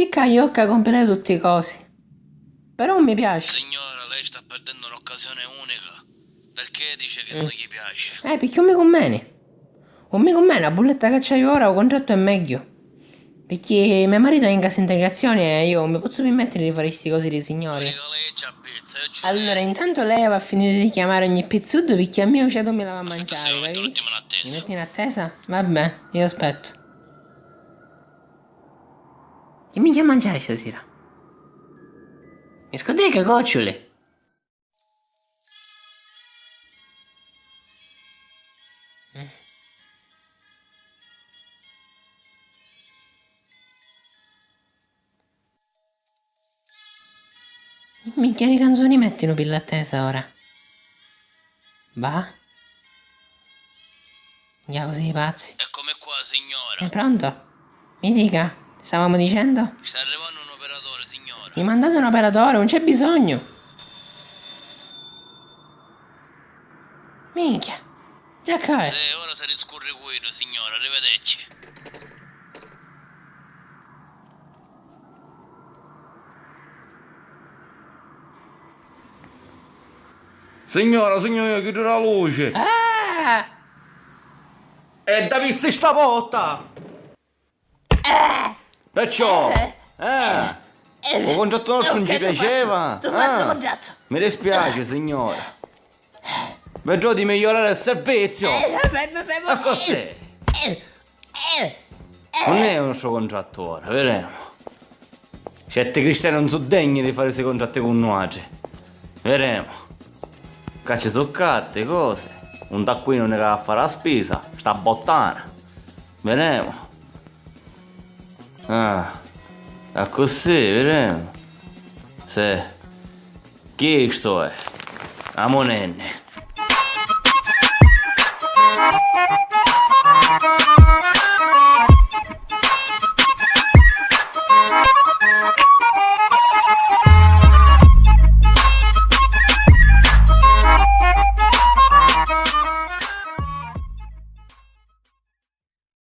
si caiocca comprare tutte le cose. Però non mi piace. Signora, lei sta perdendo un'occasione unica. Perché dice che non gli piace? Perché non mi conviene. Non mi conviene, la bulletta che c'hai ora, il contratto è meglio. Perché mio marito è in cassa integrazione e io non mi posso permettere di fare queste cose di signori. Dica lei c'ha pizza, io c'ho Allora, intanto lei va a finire di chiamare ogni pizzudo perché a me ucciso me la va a Aspetta, mangiare, se metto un capito? attimo in Mi attesa. metti in attesa? Vabbè, io aspetto. Che mica mangiare stasera? Discoteca, gocciole. Minchia di canzoni mettono per l'attesa ora? Va? Andiamo così pazzi. Eccomi qua, signora. È pronto? Mi dica, stavamo dicendo? Sta arrivando un operatore, signora. Mi mandate un operatore, non c'è bisogno. Minchia. Già cade. Sì, ora si riscurre guido, signora, arrivederci. Signora, chiudo la luce. Ah! E da vista sta porta! Perciò, il contratto nostro non ci piaceva. Tu faccio contratto. Mi dispiace, signora. Vedrò di migliorare il servizio. Ma cos'è? Non è un nostro contratto ora, vedremo. Certi cristiani non sono degni di fare questi contratti con noi. Vedremo. Caccia soccatte, cose. Un taccuino ne va a fare la spesa. Sta bottana. Vedremo. È così, vedremo. Sì. Chi sto è? Amonenne.